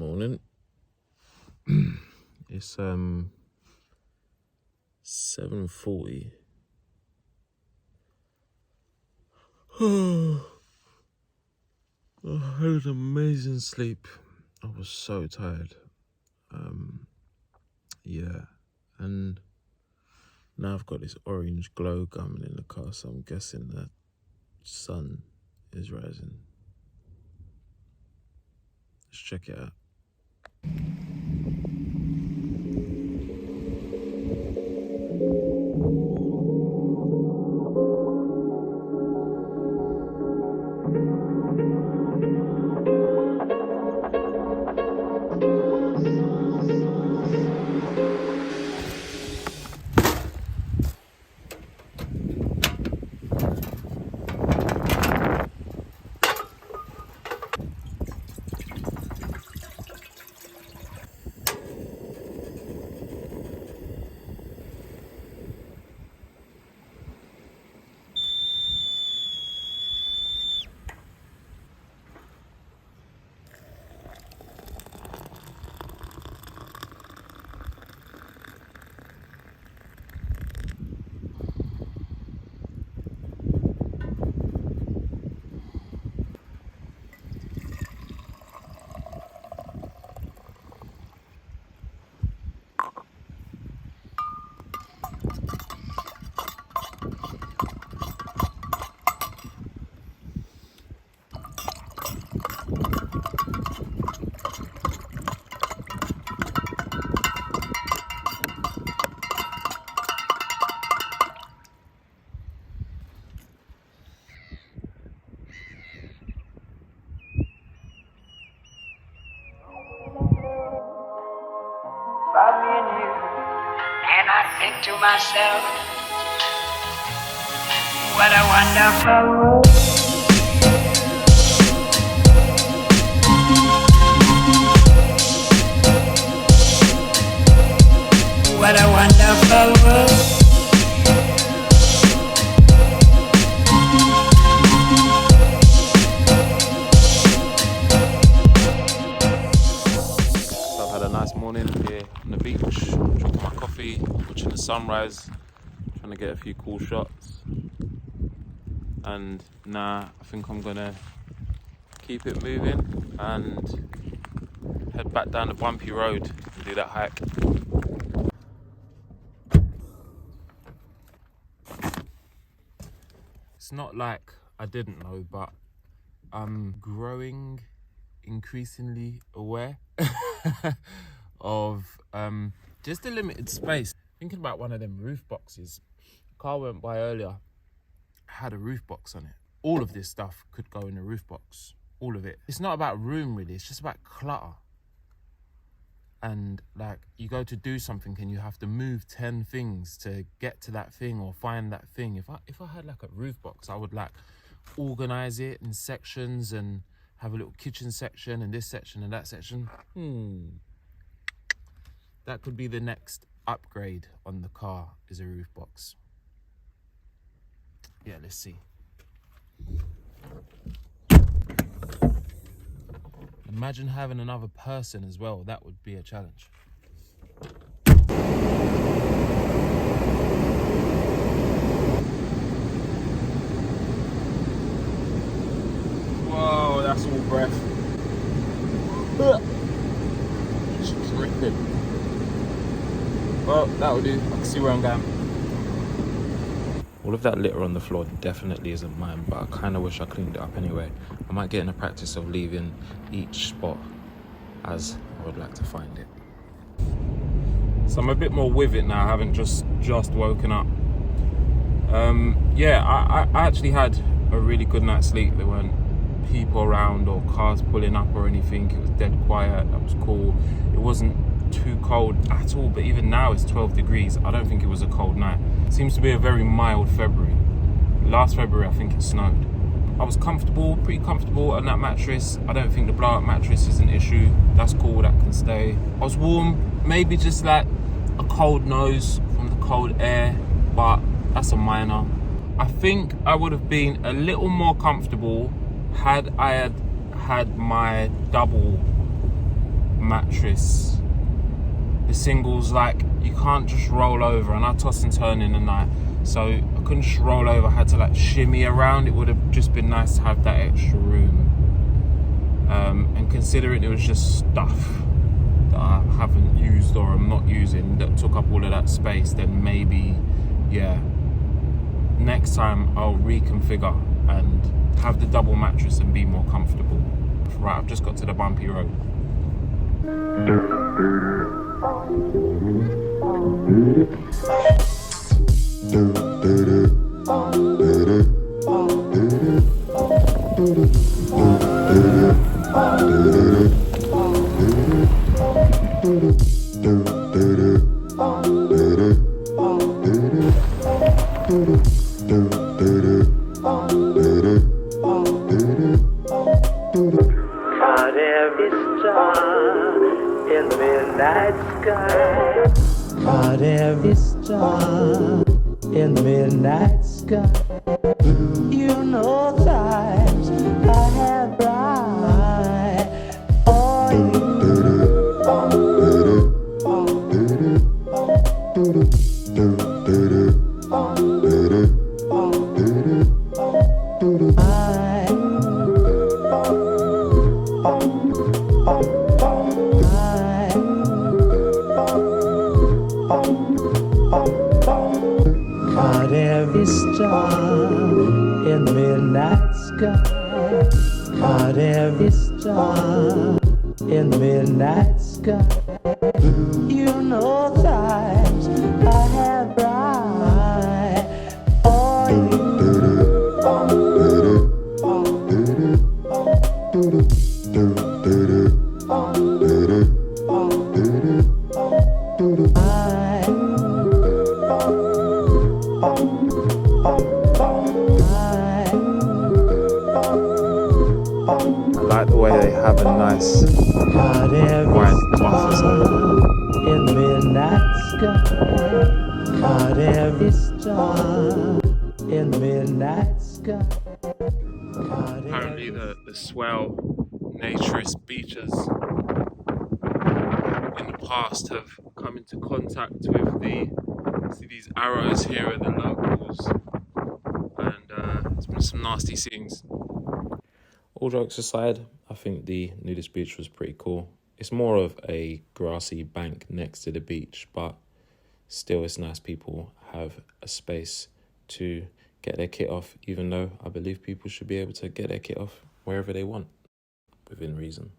Morning. It's 7:40. I had an amazing sleep. I was so tired. Yeah, and now I've got this orange glow coming in the car, so I'm guessing that sun is rising. Let's check it out. And I think to myself, what a wonderful world. What a wonderful world. So I've had a nice morning here on the beach, drinking my coffee, watching the sunrise, trying to get a few cool shots. And now I think I'm gonna keep it moving and head back down the bumpy road and do that hike. It's not like I didn't know, but I'm growing increasingly aware of just the limited space. Thinking about one of them roof boxes. A car went by earlier, had a roof box on it. All of this stuff could go in a roof box. All of it. It's not about room really, it's just about clutter. And like, you go to do something and you have to move 10 things to get to that thing or find that thing. If I had like a roof box, I would like organize it in sections and have a little kitchen section and this section and that section. That could be the next upgrade on the car, is a roof box. Yeah, let's see. Imagine having another person as well. That would be a challenge. Whoa, that's all breath. It's dripping. Well, that'll do. I can see where I'm going. All of that litter on the floor definitely isn't mine, but I kind of wish I cleaned it up anyway. I might get in the practice of leaving each spot as I would like to find it. So I'm a bit more with it now, I haven't just woken up. Yeah, I actually had a really good night's sleep. There weren't people around or cars pulling up or anything. It was dead quiet, that was cool. It wasn't too cold at all, but even now it's 12 degrees. I don't think it was a cold night. It seems to be a very mild February. Last February I think it snowed. I was comfortable, pretty comfortable on that mattress. I don't think the blowout mattress is an issue. That's cool, that can stay. I was warm, maybe just like a cold nose from the cold air, but that's a minor. I think I would have been a little more comfortable had I had my double mattress. The singles, like, you can't just roll over, and I toss and turn in the night, so I couldn't just roll over. I had to like shimmy around. It would have just been nice to have that extra room. And considering it was just stuff that I haven't used or I'm not using that took up all of that space, then maybe, yeah, next time I'll reconfigure and have the double mattress and be more comfortable. Right, I've just got to the bumpy road. Caught every star in the midnight sky. Caught every star in the midnight sky. You know times I have bright for you. Caught every star in the midnight sky. Caught every star in the midnight sky. You know times I have bright for you. I like the way they have a nice wide buffer zone. In the midnight sky. Caught every star in the midnight sky. Apparently the Swale Naturist Beaches in the past have come into contact with see these arrows here are the locals, and there's been some nasty scenes. All jokes aside, I think the nudist beach was pretty cool. It's more of a grassy bank next to the beach, but still it's nice people have a space to get their kit off, even though I believe people should be able to get their kit off wherever they want, within reason.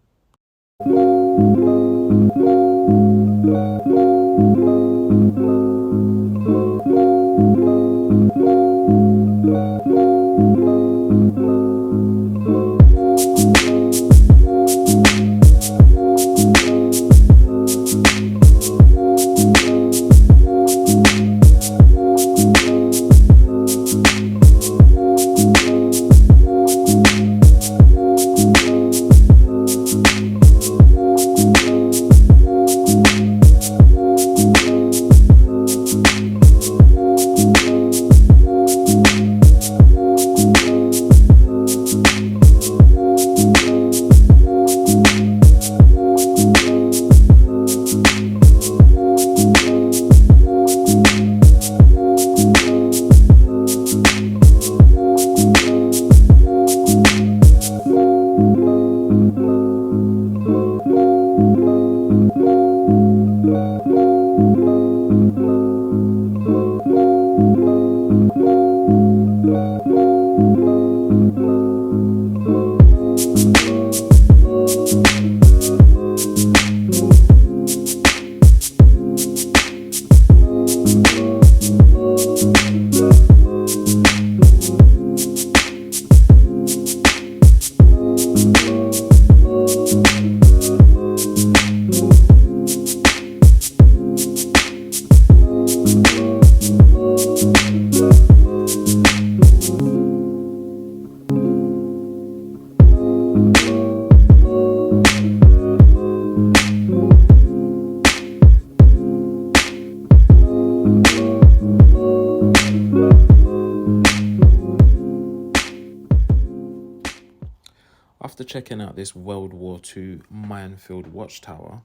checking out this World War II minefield watchtower,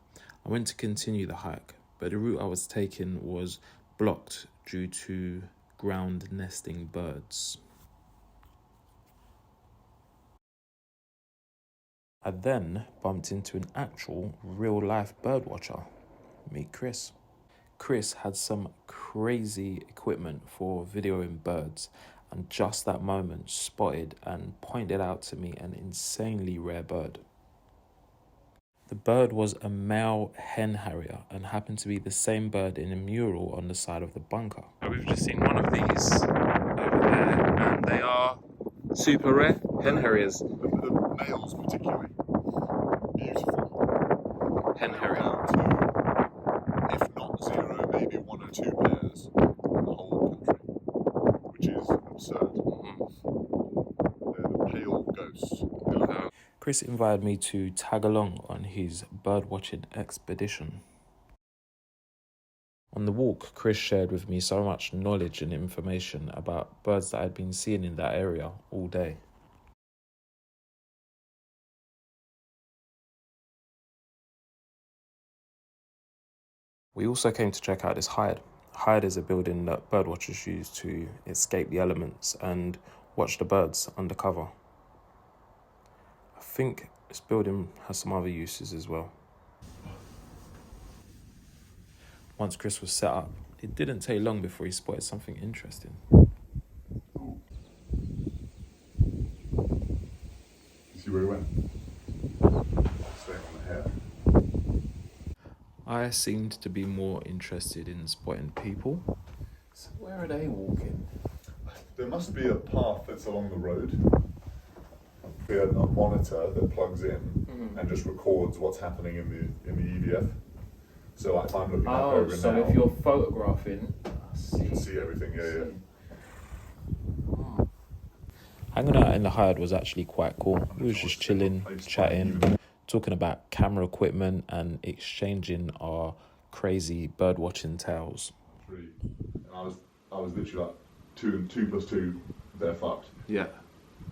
I went to continue the hike, but the route I was taking was blocked due to ground nesting birds. I then bumped into an actual real-life birdwatcher. Meet Chris. Chris had some crazy equipment for videoing birds, and just that moment spotted and pointed out to me an insanely rare bird. The bird was a male hen harrier and happened to be the same bird in a mural on the side of the bunker. We've just seen one of these over there, and they are super rare hen harriers. The males particularly beautiful. Hen harrier. Down to, if not zero, maybe one or two pairs in the whole country, which is absurd. They're the pale ghosts. Chris invited me to tag along on his birdwatching expedition. On the walk, Chris shared with me so much knowledge and information about birds that I'd been seeing in that area all day. We also came to check out this hide. Hide is a building that birdwatchers use to escape the elements and watch the birds undercover. I think this building has some other uses as well. Once Chris was set up, it didn't take long before he spotted something interesting. You see where he went? Staying on the hair. I seemed to be more interested in spotting people. So where are they walking? There must be a path that's along the road. We had a monitor that plugs in and just records what's happening in the EVF. So like if I'm looking up over so now, if you're photographing, you can see everything. Yeah. Hanging out in the hide was actually quite cool. We was just chilling, chatting, talking about camera equipment and exchanging our crazy bird watching tales. And I was literally like 2 and 2 plus 2, they're fucked. Yeah.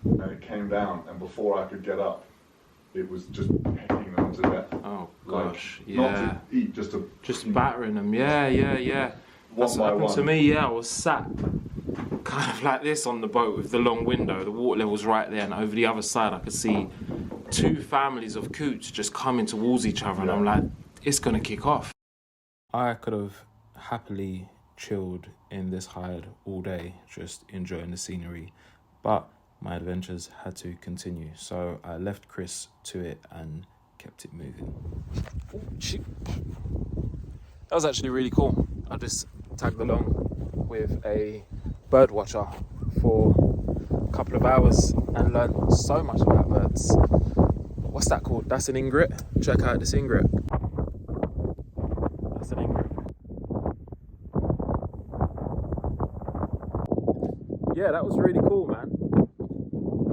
And it came down, and before I could get up, it was just pecking them to death. Oh gosh, like, yeah. Not to eat, just battering them. Yeah. That's what happened to me. Yeah, I was sat kind of like this on the boat with the long window. The water level's right there, and over the other side, I could see 2 families of coots just coming towards each other, and I'm like, it's gonna kick off. I could have happily chilled in this hide all day, just enjoying the scenery, but my adventures had to continue, so I left Chris to it and kept it moving. Oh, shit. That was actually really cool. I just tagged along with a bird watcher for a couple of hours and learned so much about birds. What's that called? That's an ingret. Check out this ingret. That's an ingret. Yeah, that was really cool, man.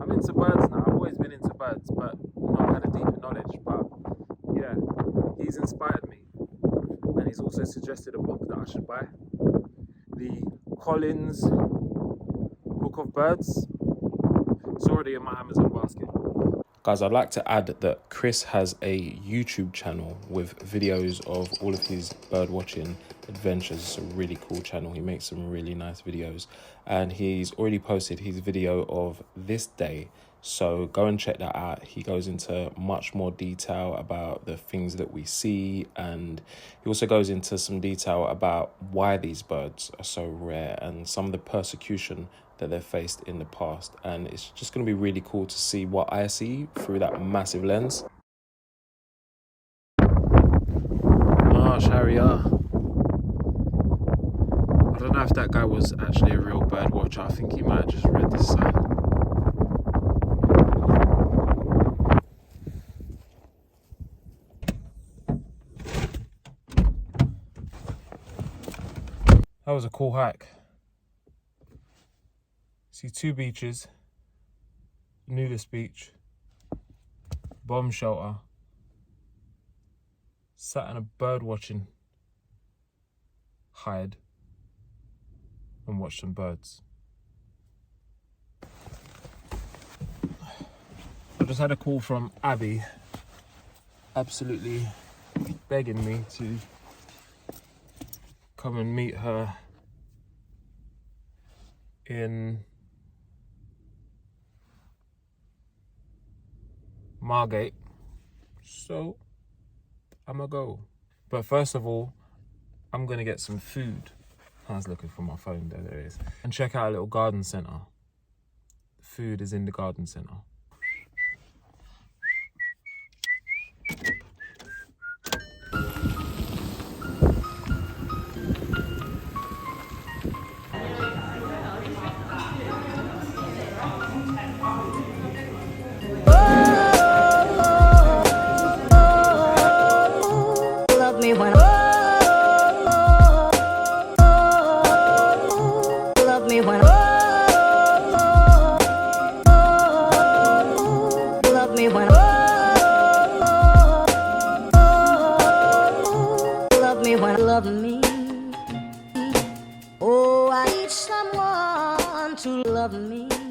I'm into birds now. I've always been into birds, but not had a deeper knowledge. But yeah, he's inspired me, and he's also suggested a book that I should buy. The Collins Book of Birds. It's already in my Amazon basket. Guys, I'd like to add that Chris has a YouTube channel with videos of all of his bird watching adventures. It's a really cool channel. He makes some really nice videos, and he's already posted his video of this day, so go and check that out. He goes into much more detail about the things that we see, and he also goes into some detail about why these birds are so rare and some of the persecution that they've faced in the past. And it's just going to be really cool to see what I see through that massive lens. Oh, Sharia. I don't know if that guy was actually a real bird watcher. I think he might have just read this sign. That was a cool hike. See 2 beaches, Nudist Beach, bomb shelter, sat in a bird watching hide and watched some birds. just had a call from Abby, absolutely begging me to come and meet her in Margate. So I'ma go. But first of all, I'm gonna get some food. I was looking for my phone, there it is. And check out a little garden centre. The food is in the garden centre. Love me when love me when love me when love me when love me. Oh, I need someone to love me.